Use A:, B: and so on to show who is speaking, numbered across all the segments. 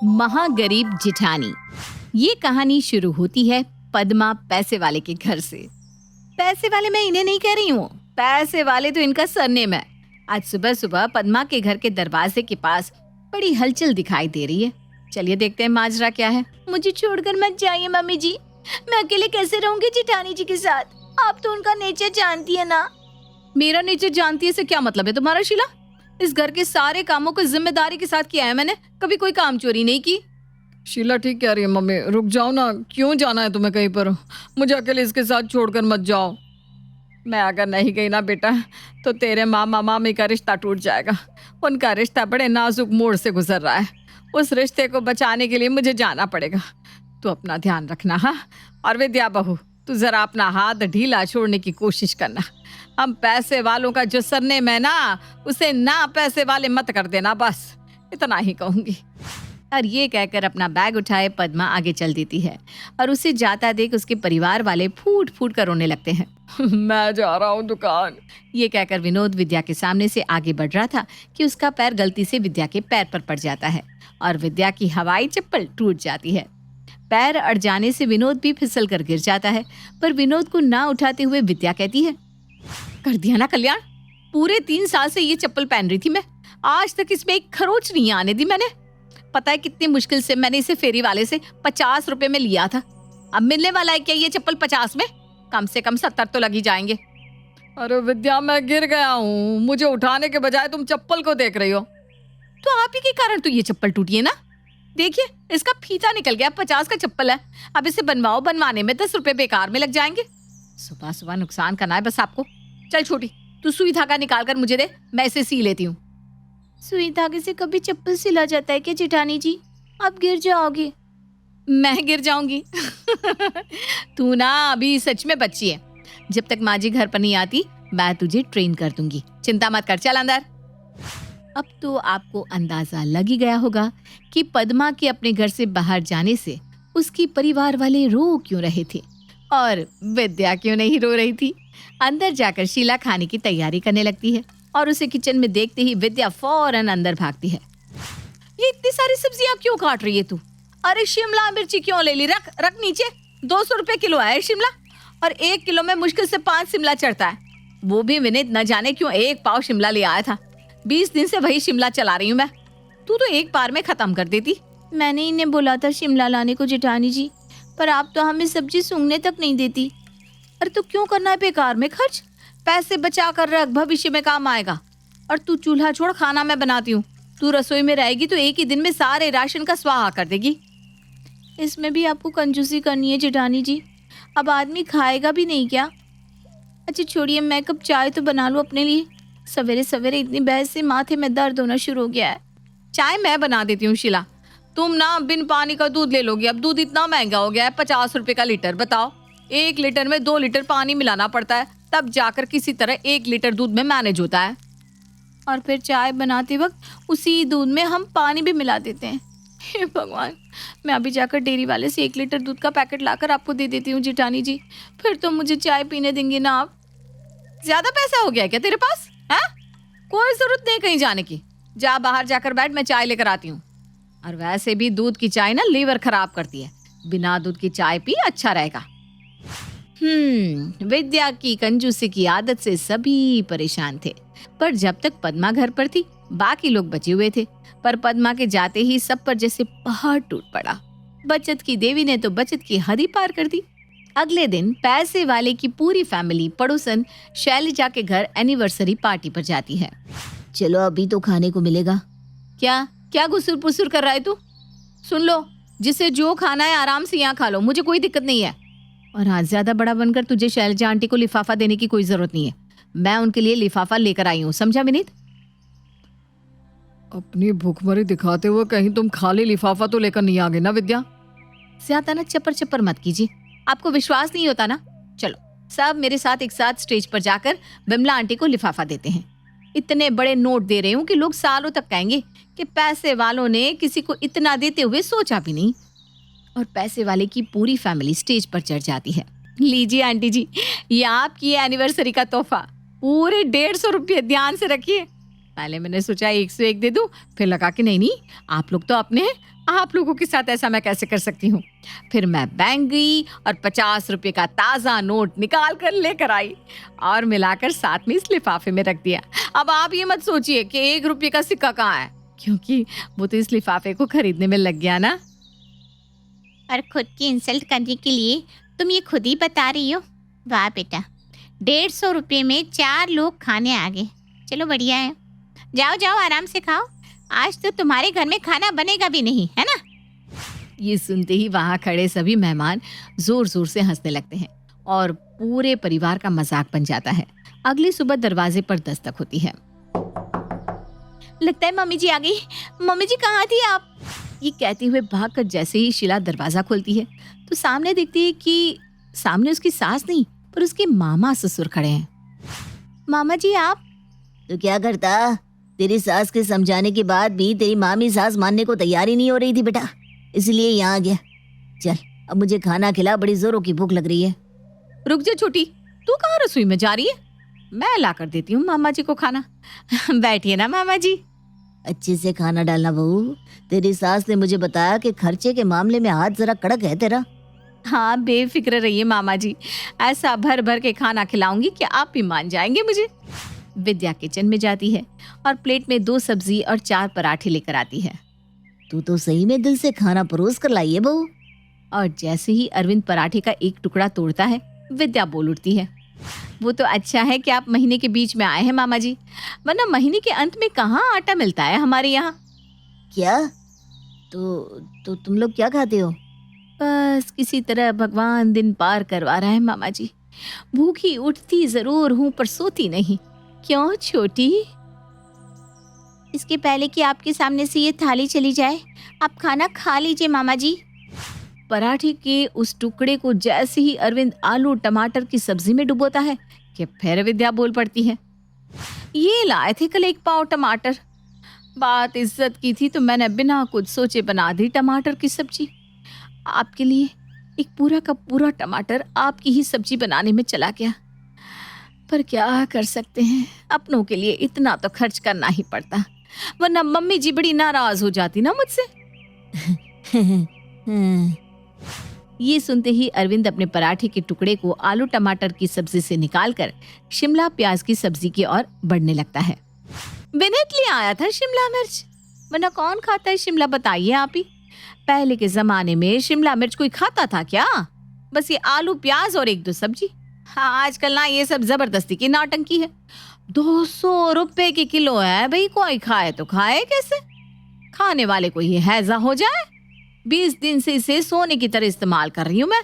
A: महागरीब जिठानी। ये कहानी शुरू होती है पद्मा पैसे वाले के घर से। पैसे वाले मैं इन्हें नहीं कह रही हूँ, पैसे वाले तो इनका सरनेम है। आज सुबह सुबह पद्मा के घर के दरवाजे के पास बड़ी हलचल दिखाई दे रही है। चलिए देखते हैं माजरा क्या है। मुझे छोड़कर मत जाइए मम्मी जी, मैं अकेले कैसे रहूंगी जिठानी जी के साथ? आप तो उनका नेचर जानती है ना। मेरा नेचर जानती है से क्या मतलब है तुम्हारा शीला? इस घर के सारे कामों को जिम्मेदारी के साथ किया है मैंने, कभी कोई काम चोरी नहीं की।
B: शीला ठीक कह रही है मम्मी, रुक जाओ ना, क्यों जाना है तुम्हें कहीं पर? मुझे अकेले इसके साथ छोड़कर मत जाओ। मैं अगर नहीं गई ना बेटा तो तेरे मामा मामी का रिश्ता टूट जाएगा। उनका रिश्ता बड़े नाजुक मोड़ से गुजर रहा है। उस रिश्ते को बचाने के लिए मुझे जाना पड़ेगा। तू अपना ध्यान रखना। हाँ, और विद्या बहू, तू जरा अपना हाथ ढीला छोड़ने की कोशिश करना। हम पैसे वालों का जो सरनेम है ना, उसे ना पैसे वाले मत कर देना, बस इतना ही कहूंगी।
A: और ये कहकर अपना बैग उठाए पद्मा आगे चल देती है और उसे जाता देख उसके परिवार वाले फूट फूट कर रोने लगते हैं।
B: मैं जा रहा हूँ दुकान।
A: ये कहकर विनोद विद्या के सामने से आगे बढ़ रहा था कि उसका पैर गलती से विद्या के पैर पर पड़ जाता है और विद्या की हवाई चप्पल टूट जाती है। पैर अड़ जाने से विनोद भी फिसल कर गिर जाता है, पर विनोद को ना उठाते हुए विद्या कहती है, कर दिया ना कल्याण, पूरे 3 साल से ये चप्पल पहन रही थी मैं, आज तक इसमें एक खरोच नहीं आने दी मैंने। पता है कितनी मुश्किल से मैंने इसे फेरी वाले से 50 रुपए में लिया था। अब मिलने वाला है क्या ये चप्पल 50 में? कम से कम 70 तो लग ही जाएंगे।
B: अरे विद्या, मैं गिर गया हूँ, मुझे उठाने के बजाय तुम चप्पल को देख रही हो।
A: तो आप ही के कारण तो ये चप्पल टूटी है ना। देखिए इसका फीता निकल गया, 50 का चप्पल है। अब इसे बनवाओ, बनवाने में 10 रुपए बेकार में लग जाएंगे। सुबह सुबह नुकसान करना है बस आपको। चल छोटी, तू सुई धागा निकाल कर मुझे दे, मैं इसे सी लेती हूँ। सुई धागे से कभी चप्पल सिला जाता है क्या जेठानी जी? आप गिर जाओगे। मैं गिर जाऊंगी? तू ना अभी सच में बच्ची है। जब तक माँ जी घर पर नहीं आती मैं तुझे ट्रेन कर दूंगी, चिंता मत कर, चल अंदर। अब तो आपको अंदाजा लग ही गया होगा कि पद्मा के अपने घर से बाहर जाने से उसकी परिवार वाले रो क्यों रहे थे और विद्या क्यों नहीं रो रही थी। अंदर जाकर शीला खाने की तैयारी करने लगती है और उसे किचन में देखते ही विद्या फौरन अंदर भागती है। ये इतनी सारी सब्जियां क्यों काट रही है तू? अरे शिमला मिर्ची क्यों ले ली? रख रख नीचे। 200 रुपए किलो है शिमला, और 1 किलो में मुश्किल से 5 शिमला चढ़ता है। वो भी विनीत न जाने क्यों 1 पाव शिमला ले आया था। 20 दिन से वही शिमला चला रही हूँ मैं। तू तो एक बार में खत्म कर देती। मैंने इन्हें बोला था शिमला लाने को जेठानी जी, पर आप तो हमें सब्जी सूंघने तक नहीं देती। अरे तो क्यों करना है बेकार में खर्च? पैसे बचा कर रख, भविष्य में काम आएगा। और तू चूल्हा छोड़, खाना मैं बनाती हूँ। तू रसोई में रहेगी तो एक ही दिन में सारे राशन का स्वाहा कर देगी। इसमें भी आपको कंजूसी करनी है जेठानी जी, अब आदमी खाएगा भी नहीं क्या? अच्छा छोड़िए, मैं कब चाय तो बना लूँ अपने लिए। सवेरे सवेरे इतनी बहस से माथे में दर्द होना शुरू हो गया है। चाय मैं बना देती हूँ शीला, तुम ना बिन पानी का दूध ले लोगी। अब दूध इतना महंगा हो गया है, 50 रुपए का लीटर। बताओ, 1 लीटर में 2 लीटर पानी मिलाना पड़ता है, तब जाकर किसी तरह 1 लीटर दूध में मैनेज होता है। और फिर चाय बनाते वक्त उसी दूध में हम पानी भी मिला देते हैं। हे भगवान, मैं अभी जाकर डेयरी वाले से 1 लीटर दूध का पैकेट लाकर आपको दे देती हूँ जेठानी जी, फिर तो मुझे चाय पीने देंगे ना आप। ज्यादा पैसा हो गया क्या तेरे पास? है? कोई जरूरत नहीं कहीं जाने की, जा बाहर जाकर बैठ, मैं चाय लेकर आती हूँ। और वैसे भी दूध की चाय ना लीवर खराब करती है, बिना दूध की चाय पी अच्छा रहेगा। विद्या की कंजूसी की आदत से सभी परेशान थे, पर जब तक पद्मा घर पर थी बाकी लोग बचे हुए थे। पर पद्मा के जाते ही सब पर जैसे पहाड़ टूट पड़ा। बचत की देवी ने तो बचत की हद ही पार कर दी। अगले दिन पैसे वाले की पूरी फैमिली पड़ोसन शैलजा के घर एनिवर्सरी पार्टी पर जाती है। चलो अभी तो खाने को मिलेगा। क्या क्या गुसुर पुसुर कर रहा है तू? सुन लो, जिसे जो खाना है आराम से यहाँ खा लो, मुझे कोई दिक्कत नहीं है। और आज ज्यादा बड़ा बनकर तुझे शैलजा आंटी को लिफाफा देने की कोई जरूरत नहीं है। मैं उनके लिए लिफाफा लेकर आई हूँ, समझा विनीत?
B: अपनी भूखमरी दिखाते हुए कहीं तुम खाली लिफाफा तो लेकर नहीं आ गए ना विद्या?
A: ज्यादा ना चपर चपर मत कीजिए, आपको विश्वास नहीं होता ना। चलो सब मेरे साथ एक साथ स्टेज पर जाकर बिमला आंटी को लिफाफा देते हैं। इतने बड़े नोट दे रही हूँ कि लोग सालों तक कहेंगे कि पैसे वालों ने किसी को इतना देते हुए सोचा भी नहीं। और पैसे वाले की पूरी फैमिली स्टेज पर चढ़ जाती है। लीजिए आंटी जी, ये आपकी एनिवर्सरी का तोहफा, पूरे 150 रुपये, ध्यान से रखिए। पहले मैंने सोचा 101 दे दूं, फिर लगा कि नहीं नहीं, आप लोग तो अपने हैं, आप लोगों के साथ ऐसा मैं कैसे कर सकती हूँ। फिर मैं बैंक गई और 50 रुपए का ताज़ा नोट निकाल कर लेकर आई और मिलाकर साथ में इस लिफाफे में रख दिया। अब आप ये मत सोचिए कि 1 रुपये का सिक्का कहाँ है, क्योंकि वो तो इस लिफाफे को खरीदने में लग गया ना।
C: और खुद की इंसल्ट करने के लिए तुम ये खुद ही बता रही हो। वाह बेटा, 150 रुपये में 4 लोग खाने आ गए। चलो बढ़िया है, जाओ जाओ आराम से खाओ, आज तो तुम्हारे घर में खाना बनेगा भी नहीं, है ना।
A: ये सुनते ही वहां खड़े सभी मेहमान जोर जोर से हंसने लगते हैं और पूरे परिवार का मजाक बन जाता है। अगली सुबह दरवाजे पर दस्तक होती है।
C: लगता है मम्मी जी आ गई। मम्मी जी कहाँ थी आप?
A: ये कहते हुए भागकर जैसे ही शीला दरवाजा खोलती है तो सामने देखती है कि सामने उसकी सास नहीं पर उसके मामा ससुर खड़े हैं।
C: मामा जी आप?
D: तो क्या करता, तेरी सास के समझाने के बाद भी तेरी मामी सास मानने को तैयार ही नहीं हो रही थी बेटा, इसलिए यहाँ आ गया। चल अब मुझे खाना खिला, बड़ी जोरों की भूख लग रही है।
A: रुक जा छोटी, तू कहाँ रसोई में जा रही है? मैं ला कर देती हूँ मामा जी को खाना। बैठिए ना मामा जी।
D: अच्छे से खाना डालना बहू, तेरी सास ने मुझे बताया कि खर्चे के मामले में हाथ जरा कड़क है तेरा।
A: हाँ बेफिक्र रहिए मामा जी, ऐसा भर भर के खाना खिलाऊंगी कि आप भी मान जाएंगे मुझे। विद्या किचन में जाती है और प्लेट में 2 सब्जी और 4 पराठे लेकर आती है।
D: तू तो सही में दिल से खाना परोस कर लाई है बहू।
A: और जैसे ही अरविंद पराठे का एक टुकड़ा तोड़ता है, विद्या बोल उठती है, वो तो अच्छा है कि आप महीने के बीच में आए हैं मामा जी, वरना महीने के अंत में कहाँ आटा मिलता है हमारे यहाँ।
D: क्या? तो तुम लोग क्या खाते हो?
A: बस किसी तरह भगवान दिन पार करवा रहा है मामा जी। भूखी उठती जरूर हूँ पर सोती नहीं। क्यों छोटी?
C: इसके पहले कि आपके सामने से ये थाली चली जाए, आप खाना खा लीजिए मामा जी।
A: पराठे के उस टुकड़े को जैसे ही अरविंद आलू टमाटर की सब्जी में डुबोता है कि फिर विद्या बोल पड़ती है, ये लाए थे कल 1 पाव टमाटर, बात इज्जत की थी तो मैंने बिना कुछ सोचे बना दी टमाटर की सब्जी। आपके लिए एक पूरा का पूरा टमाटर आपकी ही सब्जी बनाने में चला गया, पर क्या कर सकते हैं, अपनों के लिए इतना तो खर्च करना ही पड़ता, वरना मम्मी जी बड़ी नाराज हो जाती ना मुझसे। ये सुनते ही अरविंद अपने पराठे के टुकड़े को आलू टमाटर की सब्जी से निकालकर शिमला प्याज की सब्जी की ओर बढ़ने लगता है। विनीत ले आया था शिमला मिर्च, वरना कौन खाता है शिमला, बताइए आप ही। पहले के जमाने में शिमला मिर्च कोई खाता था क्या? बस ये आलू प्याज और 1-2 सब्जी। हाँ आजकल ना ये सब जबरदस्ती की नौटंकी है। 200 रुपए की किलो है भाई, कोई खाए तो खाए कैसे, खाने वाले को ये हैजा हो जाए। 20 दिन से इसे सोने की तरह इस्तेमाल कर रही हूँ मैं,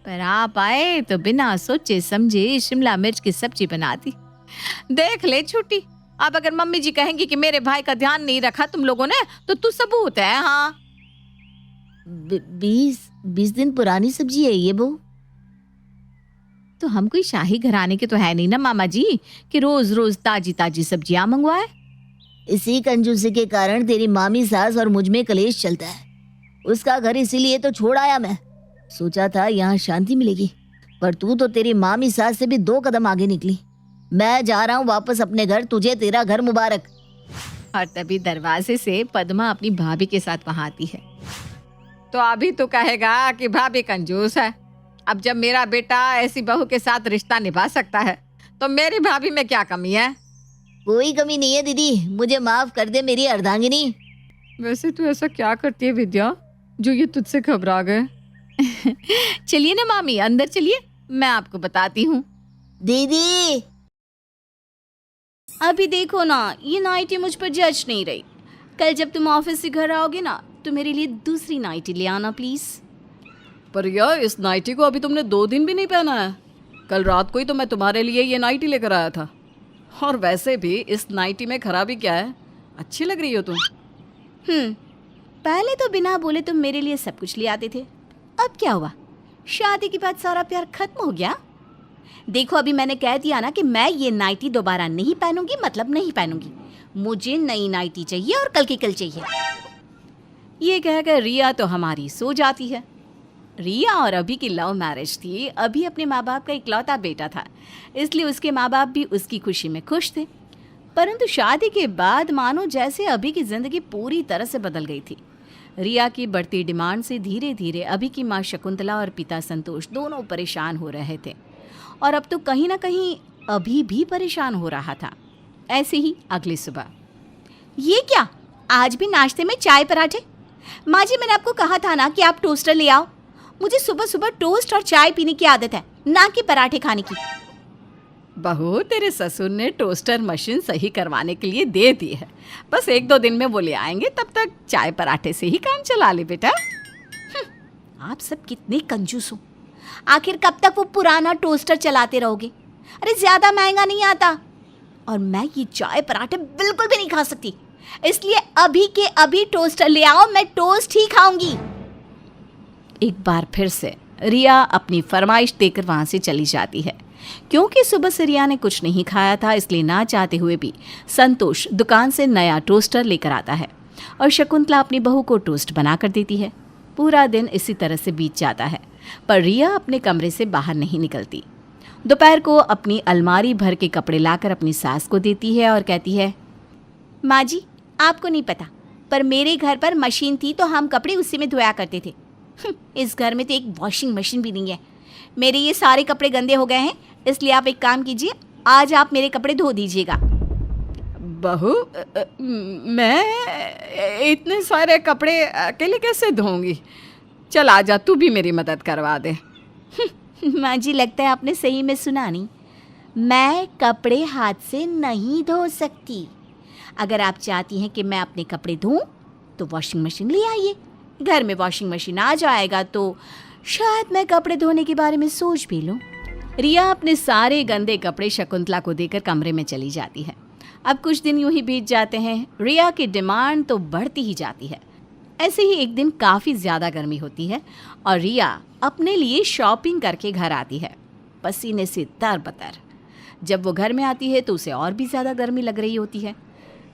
A: पर आप आए तो बिना सोचे समझे शिमला मिर्च की सब्जी बना दी। देख ले छुट्टी, अब अगर मम्मी जी कहेंगी कि मेरे भाई का ध्यान नहीं रखा तुम लोगों ने तो तू सबूत है। हाँ
D: 20 दिन पुरानी सब्जी है ये बहू।
A: तो हम कोई शाही घराने के तो है नहीं ना मामा जी कि रोज रोज ताजी ताजी सब्जियां मंगवाए।
D: इसी कंजूसी के कारण तेरी मामी सास और मुझ में कलेश चलता है। उसका घर इसीलिए तो छोड़ आया मैं, सोचा था यहाँ शांति मिलेगी, पर तू तो तेरी मामी सास से भी 2 कदम आगे निकली। मैं जा रहा हूँ वापस अपने घर, तुझे तेरा घर मुबारक।
A: और तभी दरवाजे से पद्मा अपनी भाभी के साथ वहां आती है। तो अभी तो कहेगा कि भाभी कंजूस है, अब जब मेरा बेटा ऐसी बहू के साथ रिश्ता निभा सकता है तो मेरी भाभी में क्या कमी है?
D: कोई कमी नहीं है दीदी, मुझे माफ कर दे मेरी अर्धांगिनी।
B: वैसे तू ऐसा क्या करती है विद्या जो ये तुझसे घबरा गए?
A: चलिए ना मामी अंदर चलिए, मैं आपको बताती हूँ।
D: दीदी
C: अभी देखो ना, ये नाइटी मुझ पर जज नहीं रही। कल जब तुम ऑफिस से घर आओगे ना तो मेरे लिए दूसरी नाइटी ले आना प्लीज।
B: पर यार इस नाइटी को अभी तुमने 2 दिन भी नहीं पहना है। कल रात को ही तो मैं तुम्हारे लिए ये नाइटी लेकर आया था। और वैसे भी इस नाइटी में खराबी क्या है, अच्छी लग रही हो तुम।
C: पहले तो बिना बोले तुम मेरे लिए सब कुछ ले आते थे, अब क्या हुआ? शादी के बाद सारा प्यार खत्म हो गया? देखो अभी मैंने कह दिया ना कि मैं ये नाइटी दोबारा नहीं पहनूंगी, मतलब नहीं पहनूंगी। मुझे नई नाइटी चाहिए और कल की कल चाहिए।
A: ये कहकर रिया तो हमारी सो जाती है। रिया और अभी की लव मैरिज थी। अभी अपने माँ बाप का इकलौता बेटा था, इसलिए उसके माँ बाप भी उसकी खुशी में खुश थे। परंतु शादी के बाद मानो जैसे अभी की जिंदगी पूरी तरह से बदल गई थी। रिया की बढ़ती डिमांड से धीरे धीरे अभी की माँ शकुंतला और पिता संतोष दोनों परेशान हो रहे थे, और अब तो कहीं ना कहीं अभी भी परेशान हो रहा था। ऐसे ही अगली सुबह,
C: ये क्या, आज भी नाश्ते में चाय पराठे? माँ जी, मैंने आपको कहा था ना कि आप टोस्टर ले आओ। मुझे सुबह सुबह टोस्ट और चाय पीने की आदत है, ना कि पराठे खाने की।
A: बहू, तेरे ससुर ने टोस्टर मशीन सही करवाने के लिए दे दी है, बस 1-2 दिन में वो ले आएंगे, तब तक चाय पराठे से ही काम चला ले बेटा।
C: आप सब कितने कंजूस हो। आखिर कब तक वो पुराना टोस्टर चलाते रहोगे? अरे ज्यादा महंगा नहीं आता, और मैं ये चाय पराठे बिल्कुल भी नहीं खा सकती, इसलिए अभी के अभी टोस्टर ले आओ, मैं टोस्ट ही खाऊंगी।
A: एक बार फिर से रिया अपनी फरमाइश देकर वहां से चली जाती है। क्योंकि सुबह से रिया ने कुछ नहीं खाया था, इसलिए ना चाहते हुए भी संतोष दुकान से नया टोस्टर लेकर आता है और शकुंतला अपनी बहू को टोस्ट बना कर देती है। पूरा दिन इसी तरह से बीत जाता है, पर रिया अपने कमरे से बाहर नहीं निकलती। दोपहर को अपनी अलमारी भर के कपड़े लाकर अपनी सास को देती है और कहती है,
C: माँ जी, आपको नहीं पता, पर मेरे घर पर मशीन थी तो हम कपड़े उसी में धोया करते थे। इस घर में तो एक वॉशिंग मशीन भी नहीं है। मेरे ये सारे कपड़े गंदे हो गए हैं, इसलिए आप एक काम कीजिए, आज आप मेरे कपड़े धो दीजिएगा।
A: बहू, मैं इतने सारे कपड़े अकेले कैसे धोऊंगी? चल आजा, तू भी मेरी मदद करवा दे।
C: माँ जी, लगता है आपने सही में सुना नहीं। मैं कपड़े हाथ से नहीं धो सकती। अगर आप चाहती हैं कि मैं अपने कपड़े धोऊं तो वॉशिंग मशीन ले आइए। घर में वॉशिंग मशीन आ जाएगा तो शायद मैं कपड़े धोने के बारे में सोच भी लूं। रिया अपने सारे गंदे कपड़े शकुंतला को देकर कमरे में चली जाती है। अब कुछ दिन यूं ही बीत जाते हैं। रिया की डिमांड तो बढ़ती ही जाती है। ऐसे ही एक दिन काफ़ी ज़्यादा गर्मी होती है और रिया अपने लिए शॉपिंग करके घर आती है, पसीने से तरबतर। जब वो घर में आती है तो उसे और भी ज़्यादा गर्मी लग रही होती है।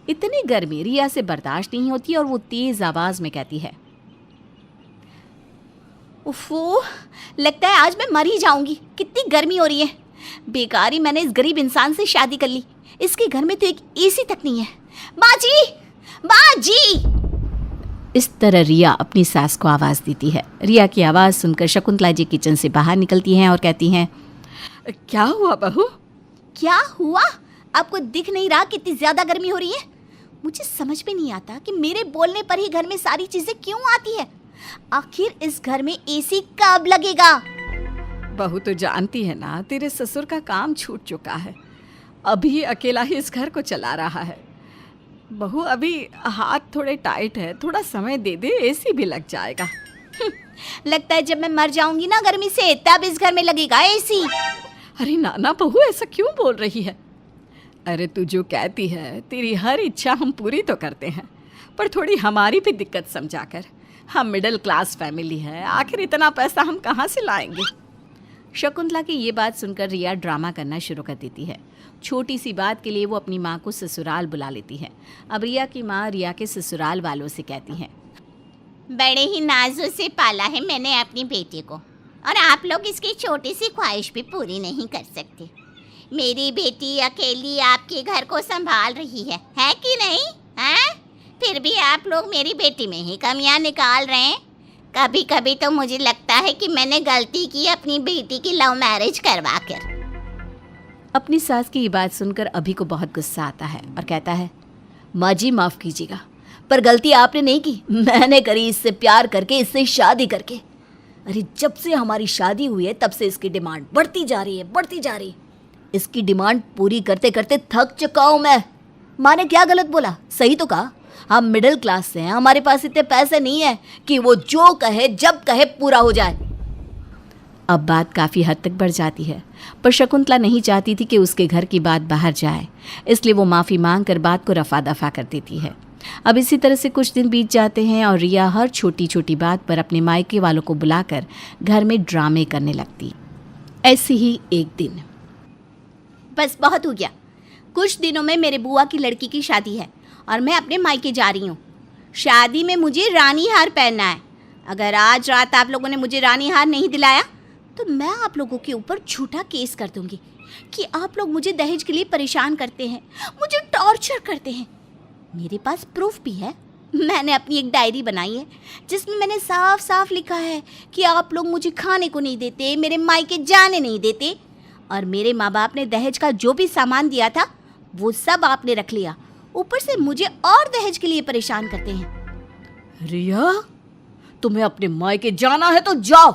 C: इतनी गर्मी रिया से बर्दाश्त नहीं होती और वो तेज़ आवाज़ में कहती है, उफ़ो, लगता है आज मैं मर ही जाऊंगी। कितनी गर्मी हो रही है। बेकार ही मैंने इस गरीब इंसान से शादी कर ली। इसके घर में तो एक एसी तक नहीं है। बाजी, बाजी!
A: इस तरह रिया अपनी सास को आवाज़ देती है। रिया की आवाज़ सुनकर शकुंतला जी किचन से बाहर निकलती हैं और कहती हैं, क्या हुआ बहू?
C: क्या हुआ? आपको दिख नहीं रहा कितनी ज़्यादा गर्मी हो रही है? मुझे समझ में नहीं आता कि मेरे बोलने पर ही घर में सारी चीज़ें क्यों आती है। आखिर इस घर में एसी कब लगेगा?
B: बहू तो जानती है ना, तेरे ससुर का काम छूट चुका है, अभी अकेला ही इस घर को चला रहा है। बहू, अभी हाथ थोड़े टाइट है, थोड़ा समय दे दे, एसी भी लग जाएगा।
C: लगता है जब मैं मर जाऊंगी ना गर्मी से, तब इस घर में लगेगा एसी।
B: अरे नाना बहू, ऐसा क्यों बोल रही है? अरे तू जो कहती है, तेरी हर इच्छा हम पूरी तो करते हैं, पर थोड़ी हमारी भी दिक्कत समझा कर। हम मिडिल क्लास फैमिली है, आखिर इतना पैसा हम कहाँ से लाएंगे?
A: शकुंतला की ये बात सुनकर रिया ड्रामा करना शुरू कर देती है। छोटी सी बात के लिए वो अपनी माँ को ससुराल बुला लेती है। अब रिया की माँ रिया के ससुराल वालों से कहती हैं,
C: बड़े ही नाजुक से पाला है मैंने अपनी बेटी को, और आप लोग इसकी छोटी सी ख्वाहिश भी पूरी नहीं कर सकते। मेरी बेटी अकेली आपके घर को संभाल रही है कि नहीं? हैं? फिर भी आप लोग मेरी बेटी में ही कमियां निकाल रहे हैं। कभी कभी तो मुझे लगता है कि मैंने गलती की अपनी बेटी की लव मैरिज करवा कर।
A: अपनी सास की ये बात सुनकर अभी को बहुत गुस्सा आता है और कहता है, माँ जी माफ़ कीजिएगा, पर गलती आपने नहीं की, मैंने करी इससे प्यार करके, इससे शादी करके। अरे जब से हमारी शादी हुई है तब से इसकी डिमांड बढ़ती जा रही है, बढ़ती जा रही है। इसकी डिमांड पूरी करते करते थक चुका हूँ मैं। माँ ने क्या गलत बोला? सही तो कहा। हम मिडिल क्लास से हैं, हमारे पास इतने पैसे नहीं है कि वो जो कहे जब कहे पूरा हो जाए। अब बात काफ़ी हद तक बढ़ जाती है, पर शकुंतला नहीं चाहती थी कि उसके घर की बात बाहर जाए, इसलिए वो माफ़ी मांग कर बात को रफा दफा कर देती है। अब इसी तरह से कुछ दिन बीत जाते हैं और रिया हर छोटी छोटी बात पर अपने मायके वालों को बुलाकर घर में ड्रामे करने लगती। ऐसे ही एक दिन,
C: बस बहुत हो गया। कुछ दिनों में मेरे बुआ की लड़की की शादी है और मैं अपने मायके जा रही हूँ। शादी में मुझे रानी हार पहनना है। अगर आज रात आप लोगों ने मुझे रानी हार नहीं दिलाया तो मैं आप लोगों के ऊपर झूठा केस कर दूंगी। कि आप लोग मुझे दहेज के लिए परेशान करते हैं, मुझे टॉर्चर करते हैं। मेरे पास प्रूफ भी है। मैंने अपनी एक डायरी बनाई है जिसमें मैंने साफ साफ लिखा है कि आप लोग मुझे खाने को नहीं देते, मेरे मायके जाने नहीं देते, और मेरे माँ बाप ने दहेज का जो भी सामान दिया था वो सब आपने रख लिया। ऊपर से मुझे और दहेज के लिए परेशान करते हैं।
B: रिया, तुम्हें अपने मायके जाना है तो जाओ,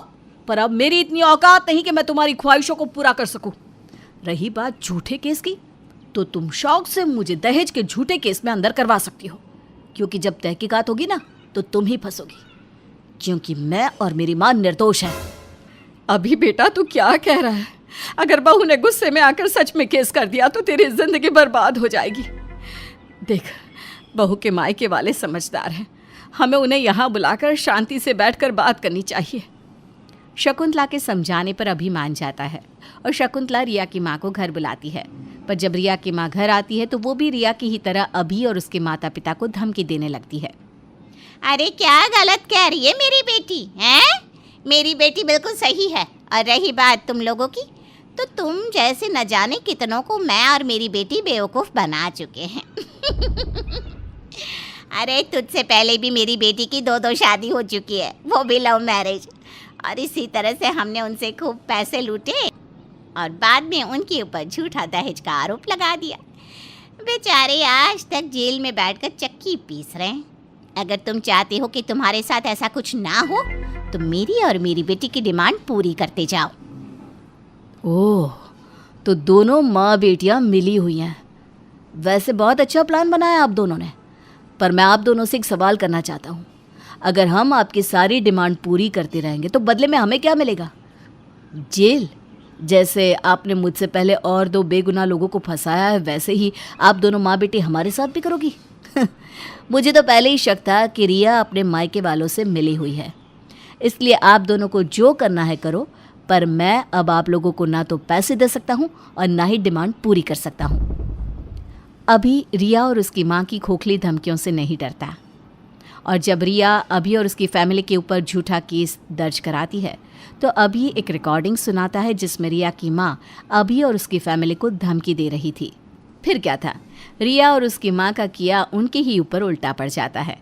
B: पर अब मेरी इतनी औकात नहीं कि मैं तुम्हारी ख्वाहिशों को पूरा कर सकूं। रही बात झूठे केस की, तो तुम शौक से मुझे दहेज के झूठे केस में अंदर करवा सकती हो, क्योंकि जब तहकीकात होगी ना तो तुम ही फंसोगी, क्योंकि मैं और मेरी माँ निर्दोष है। अभी बेटा तू क्या कह रहा है? अगर बहू ने गुस्से में आकर सच में केस कर दिया तो तेरी जिंदगी बर्बाद हो जाएगी। देख, बहू के मायके वाले समझदार हैं, हमें उन्हें यहाँ बुलाकर शांति से बैठकर बात करनी चाहिए।
A: शकुंतला के समझाने पर अभी मान जाता है और शकुंतला रिया की माँ को घर बुलाती है। पर जब रिया की माँ घर आती है तो वो भी रिया की ही तरह अभी और उसके माता पिता को धमकी देने लगती है।
C: अरे क्या गलत कह रही है मेरी बेटी हैं? मेरी बेटी बिल्कुल सही है। और रही बात तुम लोगों की, तो तुम जैसे न जाने कितनों को मैं और मेरी बेटी बेवकूफ़ बना चुके हैं। अरे तुझसे पहले भी मेरी बेटी की 2 शादी हो चुकी है, वो भी लव मैरिज। और इसी तरह से हमने उनसे खूब पैसे लूटे और बाद में उनके ऊपर झूठा दहेज का आरोप लगा दिया। बेचारे आज तक जेल में बैठकर चक्की पीस रहे हैं। अगर तुम चाहते हो कि तुम्हारे साथ ऐसा कुछ ना हो तो मेरी और मेरी बेटी की डिमांड पूरी करते जाओ।
A: ओह, तो दोनों माँ बेटियाँ मिली हुई हैं। वैसे बहुत अच्छा प्लान बनाया आप दोनों ने, पर मैं आप दोनों से एक सवाल करना चाहता हूँ। अगर हम आपकी सारी डिमांड पूरी करते रहेंगे तो बदले में हमें क्या मिलेगा? जेल। जैसे आपने मुझसे पहले और 2 बेगुनाह लोगों को फंसाया है, वैसे ही आप दोनों माँ बेटी हमारे साथ भी करोगी? मुझे तो पहले ही शक था कि रिया अपने मायके वालों से मिली हुई है, इसलिए आप दोनों को जो करना है करो, पर मैं अब आप लोगों को ना तो पैसे दे सकता हूँ और ना ही डिमांड पूरी कर सकता हूँ। अभी रिया और उसकी माँ की खोखली धमकियों से नहीं डरता, और जब रिया अभी और उसकी फैमिली के ऊपर झूठा केस दर्ज कराती है तो अभी एक रिकॉर्डिंग सुनाता है जिसमें रिया की माँ अभी और उसकी फैमिली को धमकी दे रही थी। फिर क्या था, रिया और उसकी माँ का किया उनके ही ऊपर उल्टा पड़ जाता है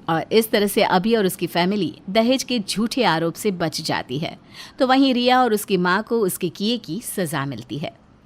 A: और इस तरह से अभी और उसकी फैमिली दहेज के झूठे आरोप से बच जाती है। तो वहीं रिया और उसकी माँ को उसके किए की सज़ा मिलती है।